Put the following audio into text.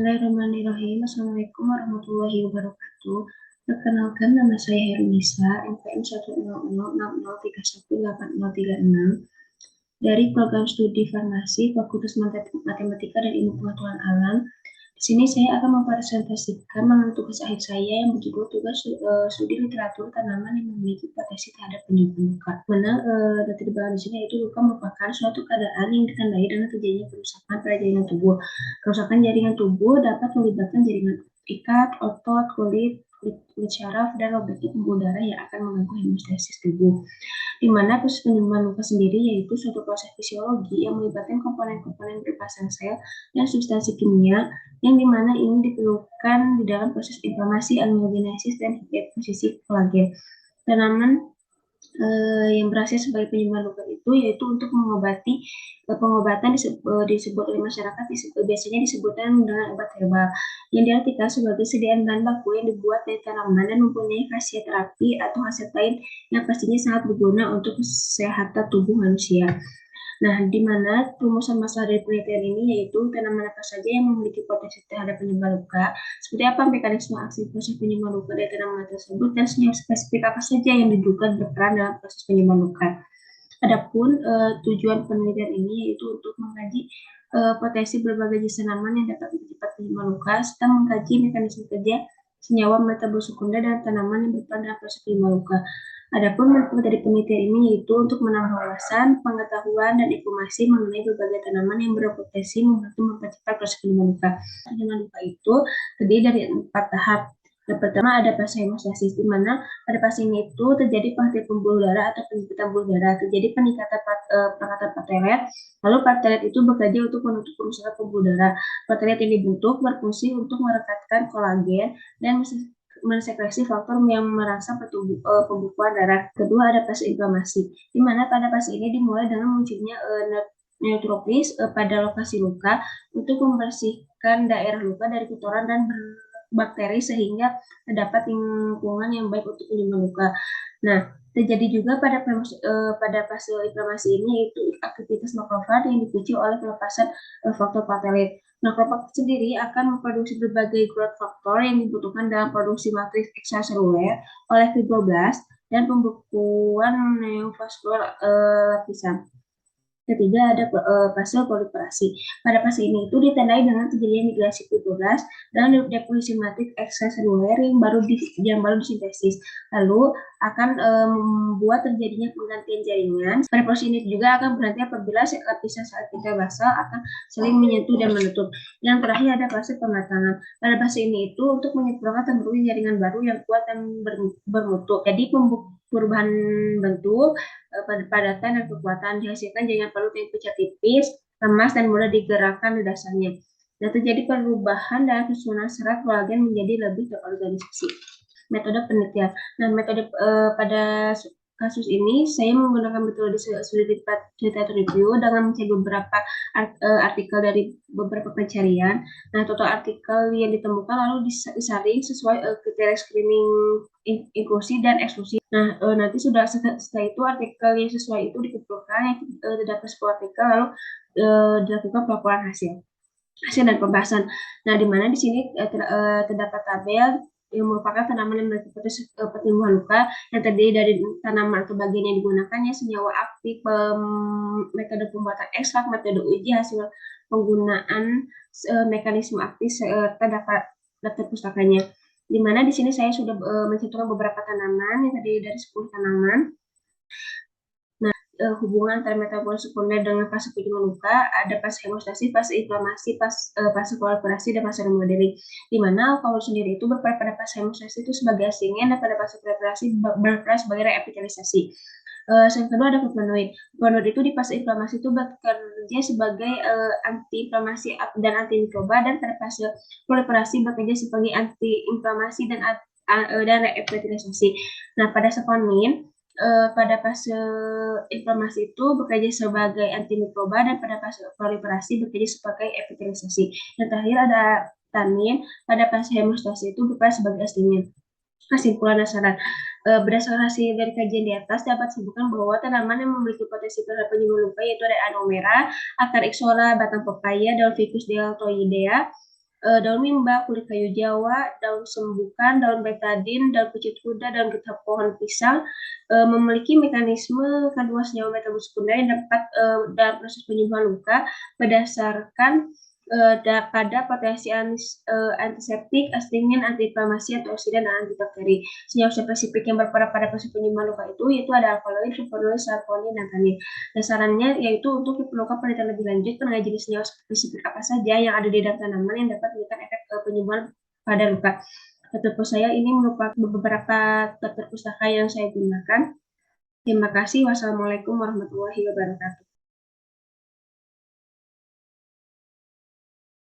Bismillahirrahmanirrahim. Assalamualaikum warahmatullahi wabarakatuh. Perkenalkan, nama saya Herunisa, NPM 1006060318036 dari program studi farmasi Fakultas Matematika dan Ilmu Pengetahuan Alam. Di sini saya akan mempresentasikan mengenai tugas akhir saya yang berjudul tugas studi literatur tanaman yang memiliki potensi terhadap penyembuhan luka. Mana data di belakang di sini yaitu luka merupakan suatu keadaan yang ditandai dengan terjadinya kerusakan pada jaringan tubuh. Kerusakan jaringan tubuh dapat melibatkan jaringan ikat, otot, kulit syaraf, dan robeknya pembuluh darah yang akan mengganggu hemostasis tubuh. Di mana proses penyembuhan luka sendiri yaitu suatu proses fisiologi yang melibatkan komponen-komponen berupa sel dan substansi kimia yang dimana ini diperlukan di dalam proses inflamasi, angiogenesis, dan deposisi kolagen. Tanaman yang berhasil sebagai penyembuhan luka itu yaitu untuk mengobati pengobatan disebut oleh masyarakat biasanya disebutkan dengan obat herbal yang diartikan sebagai sediaan bahan baku yang dibuat dari tanaman dan mempunyai khasiat terapi atau khasiat lain yang pastinya sangat berguna untuk kesehatan tubuh manusia. Nah, di mana rumusan masalah dari penelitian ini yaitu tanaman apa saja yang memiliki potensi terhadap penyembuhan luka, seperti apa mekanisme aksi proses penyembuhan luka dari tanaman tersebut, dan senyawa spesifik apa saja yang diduga berperan dalam proses penyembuhan luka. Adapun tujuan penelitian ini yaitu untuk mengkaji potensi berbagai jenis tanaman yang dapat mempercepat penyembuhan luka, serta mengkaji mekanisme kerja senyawa metabol sekunder dan tanaman yang berperan dalam proses penyembuhan luka. Adapun manfaat dari penelitian ini yaitu untuk menambah wawasan, pengetahuan, dan informasi mengenai berbagai tanaman yang berpotensi membantu mempercepat proses penyembuhan luka. Penyembuhan luka itu terdiri dari 4 tahap. Yang pertama ada fase hemostasis, di mana pada fase ini itu terjadi penghentian pembuluh darah atau penyempitan pembuluh darah, terjadi peningkatan pangkatan platelet, lalu platelet itu bekerja untuk menutup kerusakan pembuluh darah. Platelet yang dibentuk berfungsi untuk merekatkan kolagen dan mensekresi faktor yang merangsang pembukuan darah. Kedua ada fase inflamasi, di mana pada fase ini dimulai dengan munculnya neutropis pada lokasi luka untuk membersihkan daerah luka dari kotoran dan bakteri sehingga terdapat lingkungan yang baik untuk penyembuhan luka. Nah, terjadi juga pada fase inflamasi ini yaitu aktivitas makrofag yang dipicu oleh pelepasan faktor platelet. Makrofag sendiri akan memproduksi berbagai growth factor yang dibutuhkan dalam produksi matriks ekstraseluler oleh fibroblast dan pembekuan neovaskular lapisan. Ketiga ada fase proliferasi. Pada fase ini itu ditandai dengan terjadinya migrasi fibroblast dan deposisi matriks ekstraseluler yang baru disintesis. Lalu akan membuat terjadinya penggantian jaringan. Pada proses ini juga akan berhenti apabila lapisan sel basal akan saling menyentuh dan menutup. Yang terakhir ada fase pematangan. Pada fase ini itu untuk menyempurnakan terbentuknya jaringan baru yang kuat dan bermutu. Jadi perubahan bentuk, padatan, dan kekuatan dihasilkan jaringan pelut yang pecah tipis, lemas, dan mudah digerakkan di dasarnya. Dan terjadi perubahan dalam susunan serat kolagen menjadi lebih terorganisasi. Metode penelitian. Nah, metode pada kasus ini saya menggunakan metode studi literatur review dengan mencari beberapa artikel dari beberapa pencarian. Nah, total artikel yang ditemukan lalu disaring sesuai kriteria screening inklusi dan eksklusi. Nah, nanti setelah itu artikel yang sesuai itu dikumpulkan, terdapat 10 artikel lalu dilakukan pelaporan hasil dan pembahasan. Nah, di mana di sini terdapat tabel yang merupakan tanaman yang memiliki potensi penyembuhan luka yang terdiri dari tanaman atau bagian yang digunakannya, senyawa aktif, metode pembuatan ekstrak, metode uji hasil penggunaan, mekanisme aktif, serta daftar pustakanya. Di mana di sini saya sudah mencantumkan beberapa tanaman yang terdiri dari 10 tanaman. Hubungan antara metabol sekunder dengan fase penyembuhan luka, ada fase hemostasis, fase inflamasi, fase proliferasi, dan fase remodeling. Di mana kalau sendiri itu berperan pada fase hemostasis itu sebagai asingen dan pada fase proliferasi berperan sebagai reepitelisasi. Yang kedua ada flavonoid. Flavonoid itu di fase inflamasi itu bekerja sebagai anti-inflamasi dan antimikroba, dan pada fase proliferasi bekerja sebagai anti-inflamasi dan reepitelisasi. Nah, pada saponin pada fase inflamasi itu bekerja sebagai antimikroba, dan pada fase proliferasi bekerja sebagai epitelisasi. Dan terakhir ada tanin, pada fase hemostasis itu berperan sebagai astringin. Kesimpulan dan berdasarkan hasil dari kajian di atas dapat disebutkan bahwa tanaman yang memiliki potensi terhadap penyembuhan luka yaitu ada aloe vera, akar ixora, batang pepaya, daun ficus deltoidea, daun mimba, kulit kayu jawa, daun sembukan, daun betadin, daun pucuk kuda, daun getah pohon pisang memiliki mekanisme kandungan senyawa metabolis sekunder yang dapat dalam proses penyembuhan luka berdasarkan pada potensi antiseptik, astringin, antiinflamasi, antioksidan, dan antibakteri. Senyawa spesifik yang berperan pada proses penyembuhan luka itu ada alkaloid, flavonoid, saponin, dan tanin. Sarannya yaitu untuk diperlukan penelitian lebih lanjut mengenai jenis senyawa spesifik apa saja yang ada di dalam tanaman yang dapat memberikan efek penyembuhan pada luka. Terus saya ini merupakan beberapa daftar pustaka yang saya gunakan. Terima kasih. Wassalamualaikum warahmatullahi wabarakatuh.